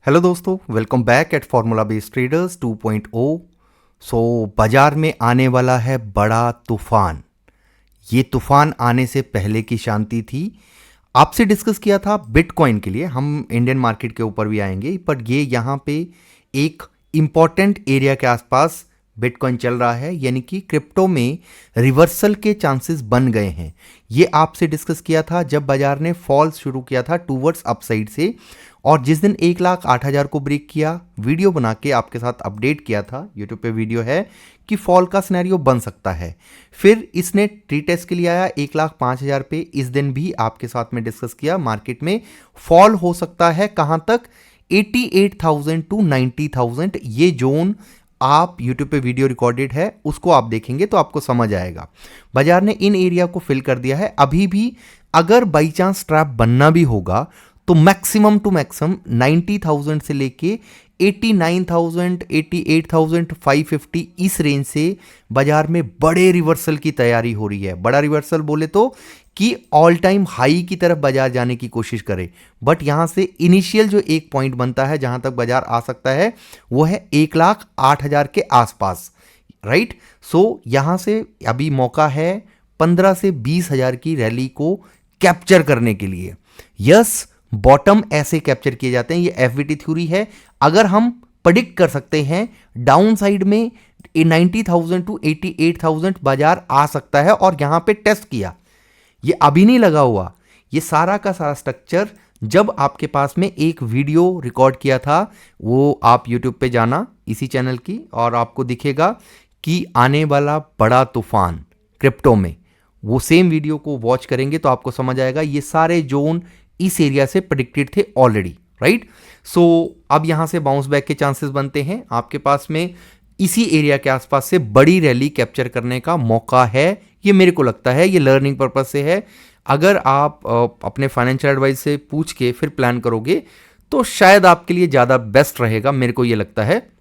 Hello दोस्तों, welcome back at formula based traders 2.0। सो बाजार में आने वाला है बड़ा तूफान। ये तूफान आने से पहले की शांति थी। आपसे डिस्कस किया था बिटकॉइन के लिए, हम इंडियन मार्केट के ऊपर भी आएंगे, पर ये यहाँ पे एक इम्पॉर्टेंट एरिया के आसपास बिटकॉइन चल रहा है, यानी कि क्रिप्टो में रिवर्सल के चांसेस बन गए हैं। ये आपसे डिस्कस किया था जब बाजार ने फॉल शुरू किया था टूवर्ड्स अपसाइड से, और जिस दिन 1,08,000 को ब्रेक किया, वीडियो बना के आपके साथ अपडेट किया था, यूट्यूब पे वीडियो है कि फॉल का सिनेरियो बन सकता है। फिर इसने रीटेस्ट के लिए आया 1,05,000 पे। इस दिन भी आपके साथ में डिस्कस किया मार्केट में फॉल हो सकता है कहां तक, 88,000 टू 90,000। ये जोन आप यूट्यूब पे वीडियो रिकॉर्डेड है, उसको आप देखेंगे तो आपको समझ आएगा। बाजार ने इन एरिया को फिल कर दिया है। अभी भी अगर बाई चांस ट्रैप बनना भी होगा तो मैक्सिमम टू मैक्सिमम 90,000 से लेके 89,000, 88,550 इस रेंज से बाजार में बड़े रिवर्सल की तैयारी हो रही है। बड़ा रिवर्सल बोले तो कि ऑल टाइम हाई की तरफ बाजार जाने की कोशिश करे, बट यहां से इनिशियल जो एक पॉइंट बनता है जहां तक बाजार आ सकता है वो है 1,08,000 के आसपास, राइट। सो यहां से अभी मौका है 15 से 20,000 की रैली को कैप्चर करने के लिए। यस, बॉटम ऐसे कैप्चर किए जाते हैं, ये एफवीटी थ्योरी है। अगर हम प्रेडिक्ट कर सकते हैं डाउन साइड में 90,000 टू 88,000 बाजार आ सकता है, और यहां पे टेस्ट किया, ये अभी नहीं लगा हुआ। ये सारा का सारा स्ट्रक्चर जब आपके पास में एक वीडियो रिकॉर्ड किया था, वो आप यूट्यूब पे जाना इसी चैनल की, और आपको दिखेगा कि आने वाला बड़ा तूफान क्रिप्टो में, वो सेम वीडियो को वॉच करेंगे तो आपको समझ आएगा। ये सारे जोन इस एरिया से प्रेडिक्टेड थे ऑलरेडी, राइट। सो अब यहां से बाउंस बैक के चांसेस बनते हैं। आपके पास में इसी एरिया के आसपास से बड़ी रैली कैप्चर करने का मौका है। ये मेरे को लगता है ये लर्निंग पर्पज से है। अगर आप अपने फाइनेंशियल एडवाइस से पूछ के फिर प्लान करोगे तो शायद आपके लिए ज़्यादा बेस्ट रहेगा, मेरे को ये लगता है।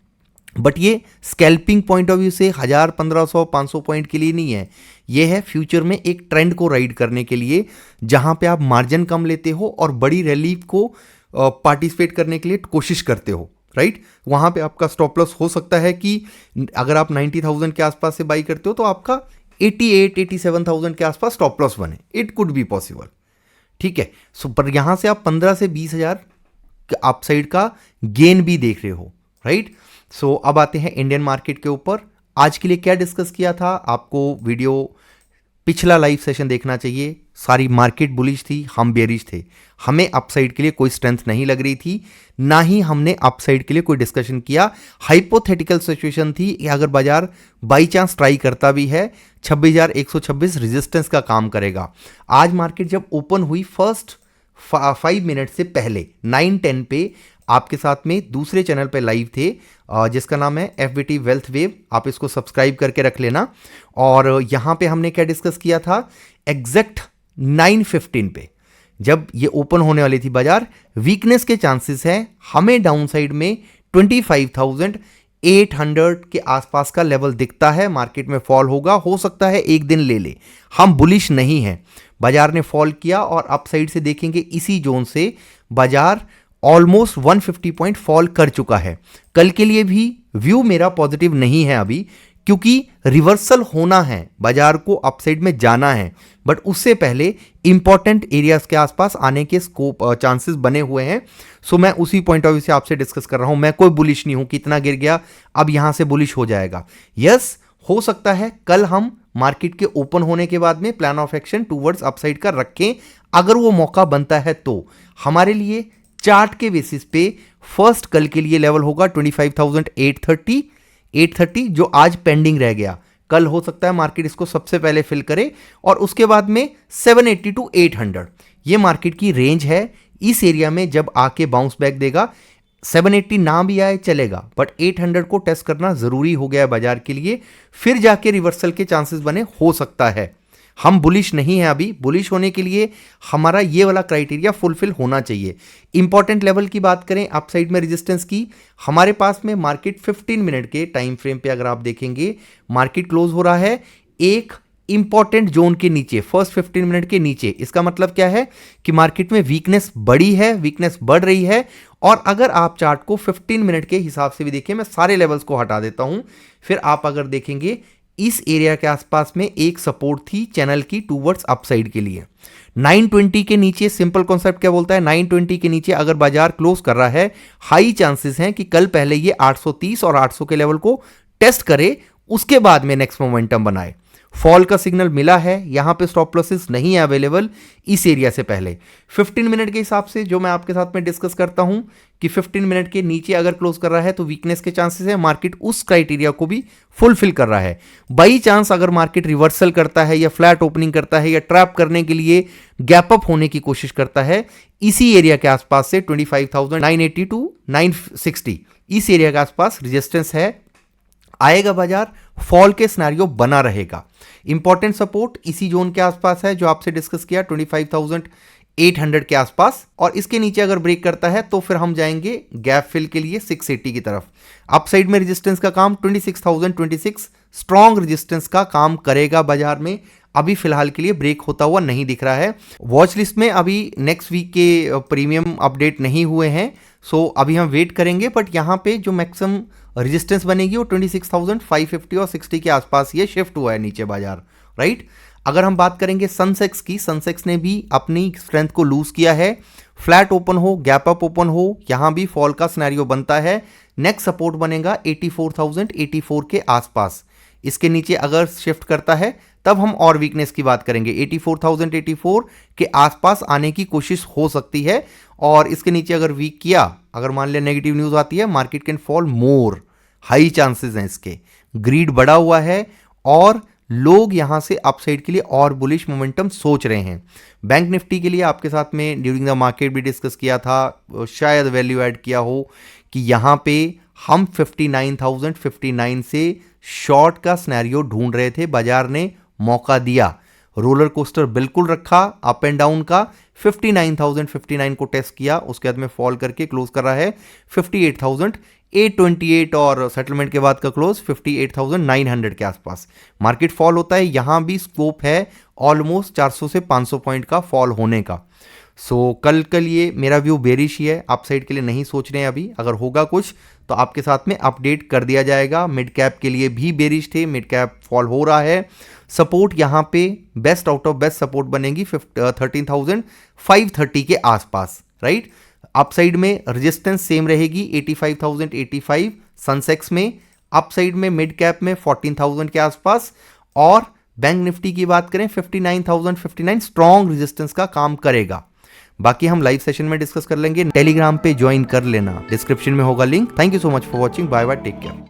बट ये स्कैल्पिंग पॉइंट ऑफ व्यू से 1,000, 1,500, 500 पॉइंट के लिए नहीं है। ये है फ्यूचर में एक ट्रेंड को राइड करने के लिए, जहां पे आप मार्जिन कम लेते हो और बड़ी रैली को पार्टिसिपेट करने के लिए कोशिश करते हो, राइट। वहां पे आपका स्टॉप लॉस हो सकता है कि अगर आप 90,000 के आसपास से बाई करते हो तो आपका 88, 87,000 के आसपास स्टॉप लॉस बने। इट कुड बी पॉसिबल, ठीक है। सो पर यहां से आप 15 से 20,000 अपसाइड का गेन भी देख रहे हो, राइट। सो अब आते हैं इंडियन मार्केट के ऊपर। आज के लिए क्या डिस्कस किया था, आपको वीडियो पिछला लाइव सेशन देखना चाहिए। सारी मार्केट बुलिश थी, हम बेरिश थे। हमें अपसाइड के लिए कोई स्ट्रेंथ नहीं लग रही थी, ना ही हमने अपसाइड के लिए कोई डिस्कशन किया। हाइपोथेटिकल सिचुएशन थी कि अगर बाजार बाई चांस ट्राई करता भी है 26,126 रेजिस्टेंस का काम करेगा। आज मार्केट जब ओपन हुई फर्स्ट 5 मिनट से पहले 9:10 पे आपके साथ में दूसरे चैनल पे लाइव थे, जिसका नाम है एफबीटी वेल्थ वेव। आप इसको सब्सक्राइब करके रख लेना। और यहां पे हमने क्या डिस्कस किया था, एग्जैक्ट 9:15 पे जब ये ओपन होने वाली थी बाजार, वीकनेस के चांसेस हैं, हमें डाउन साइड में 25,800 के आसपास का लेवल दिखता है। मार्केट में फॉल होगा, हो सकता है एक दिन ले ले, हम बुलिश नहीं है। बाजार ने फॉल किया और अप साइड से देखेंगे इसी जोन से बाजार ऑलमोस्ट 150 पॉइंट फॉल कर चुका है। कल के लिए भी व्यू मेरा पॉजिटिव नहीं है अभी, क्योंकि रिवर्सल होना है, बाजार को अपसाइड में जाना है, बट उससे पहले इंपॉर्टेंट एरियाज के आसपास आने के स्कोप चांसेस बने हुए हैं। सो मैं उसी पॉइंट ऑफ व्यू से आपसे डिस्कस कर रहा हूं। मैं कोई बुलिश नहीं हूं कि इतना गिर गया अब यहां से बुलिश हो जाएगा। यस, हो सकता है कल हम मार्केट के ओपन होने के बाद में plan of action towards upside का रखें, अगर वो मौका बनता है तो। हमारे लिए चार्ट के बेसिस पे फर्स्ट कल के लिए लेवल होगा 25,830 जो आज पेंडिंग रह गया। कल हो सकता है मार्केट इसको सबसे पहले फिल करे, और उसके बाद में 780 टू 800 ये मार्केट की रेंज है। इस एरिया में जब आके बाउंस बैक देगा, 780 ना भी आए चलेगा, बट 800 को टेस्ट करना जरूरी हो गया है बाजार के लिए। फिर जाके रिवर्सल के चांसेस बने, हो सकता है। हम बुलिश नहीं है अभी। बुलिश होने के लिए हमारा ये वाला क्राइटेरिया फुलफिल होना चाहिए। इंपॉर्टेंट लेवल की बात करें अपसाइड में रेजिस्टेंस की, हमारे पास में मार्केट 15 मिनट के टाइम फ्रेम पे अगर आप देखेंगे, मार्केट क्लोज हो रहा है एक इंपॉर्टेंट जोन के नीचे, फर्स्ट 15 मिनट के नीचे। इसका मतलब क्या है कि मार्केट में वीकनेस बढ़ी है, वीकनेस बढ़ रही है, और अगर आप चार्ट को 15 मिनट के हिसाब से भी देखिए, मैं सारे लेवल्स को हटा देता हूं, फिर आप अगर देखेंगे इस एरिया के आसपास में एक सपोर्ट थी चैनल की टूवर्ड्स अपसाइड के लिए। 920 के नीचे सिंपल कॉन्सेप्ट क्या बोलता है, 920 के नीचे अगर बाजार क्लोज कर रहा है, हाई चांसेस हैं कि कल पहले ये 830 और 800 के लेवल को टेस्ट करे, उसके बाद में नेक्स्ट मोमेंटम बनाए। फॉल का सिग्नल मिला है, यहां पे स्टॉप लॉसेस नहीं है अवेलेबल इस एरिया से पहले। 15 मिनट के हिसाब से जो मैं आपके साथ में डिस्कस करता हूं कि 15 मिनट के नीचे अगर क्लोज कर रहा है तो वीकनेस के चांसेस है, मार्केट उस क्राइटेरिया को भी फुलफिल कर रहा है। बाई चांस अगर मार्केट रिवर्सल करता है या फ्लैट ओपनिंग करता है या ट्रैप करने के लिए गैप अप होने की कोशिश करता है, इसी एरिया के आसपास से 25,980 टू 960 इस एरिया के आसपास रेजिस्टेंस है, आएगा बाजार, फॉल के सिनेरियो बना रहेगा। इंपॉर्टेंट सपोर्ट इसी जोन के आसपास है जो आपसे डिस्कस किया 25,800 के आसपास, और इसके नीचे अगर ब्रेक करता है तो फिर हम जाएंगे गैप फिल के लिए 680 की तरफ। अपसाइड में रेजिस्टेंस का काम 26,026 स्ट्रॉन्ग रेजिस्टेंस का काम करेगा बाजार में। अभी फिलहाल के लिए ब्रेक होता हुआ नहीं दिख रहा है। वॉच लिस्ट में अभी नेक्स्ट वीक के प्रीमियम अपडेट नहीं हुए हैं, सो अभी हम वेट करेंगे, बट यहाँ पे जो मैक्सिमम रेजिस्टेंस बनेगी वो 26,550 और 60 के आसपास ये शिफ्ट हुआ है नीचे बाजार, राइट। अगर हम बात करेंगे सनसेक्स की, सनसेक्स ने भी अपनी स्ट्रेंथ को लूज किया है। फ्लैट ओपन हो, गैप अप ओपन हो, यहां भी फॉल का सिनेरियो बनता है। नेक्स्ट सपोर्ट बनेगा 84,084 के आसपास। इसके नीचे अगर शिफ्ट करता है तब हम और वीकनेस की बात करेंगे। 84,084 के आसपास आने की कोशिश हो सकती है, और इसके नीचे अगर वीक किया, अगर मान लिया नेगेटिव न्यूज आती है, market can fall more, high chances हैं इसके। ग्रीड बढ़ा हुआ है और लोग यहां से अपसाइड के लिए और बुलिश मोमेंटम सोच रहे हैं। बैंक निफ्टी के लिए आपके साथ में ड्यूरिंग द मार्केट भी डिस्कस किया था, शायद वैल्यू ऐड किया हो कि यहां पे हम 59,059 से शॉर्ट का सिनेरियो ढूंढ रहे थे, बाजार ने मौका दिया, रोलर कोस्टर बिल्कुल रखा अप एंड डाउन का। 59,059 को टेस्ट किया, उसके बाद में फॉल करके क्लोज कर रहा है 58,828 और सेटलमेंट के बाद का क्लोज 58,900 के आसपास। मार्केट फॉल होता है, यहां भी स्कोप है ऑलमोस्ट 400 से 500 पॉइंट का फॉल होने का। सो कल के लिए मेरा व्यू बेरिश ही है, अपसाइड के लिए नहीं सोच रहे हैं अभी। अगर होगा कुछ तो आपके साथ में अपडेट कर दिया जाएगा। मिड कैप के लिए भी बेरिश थे, मिड कैप फॉल हो रहा है। सपोर्ट यहां पे best out of best support बनेगी 13,530 के आसपास, राइट। अपसाइड में रेजिस्टेंस सेम रहेगी 85,085 सनसेक्स में, अपसाइड में मिड कैप में 14,000 के आसपास, और बैंक निफ्टी की बात करें 59,059 स्ट्रॉन्ग रेजिस्टेंस का काम करेगा। बाकी हम लाइव सेशन में डिस्कस कर लेंगे। टेलीग्राम पे ज्वाइन कर लेना, डिस्क्रिप्शन में होगा link. Thank you so much for watching, bye bye, take care.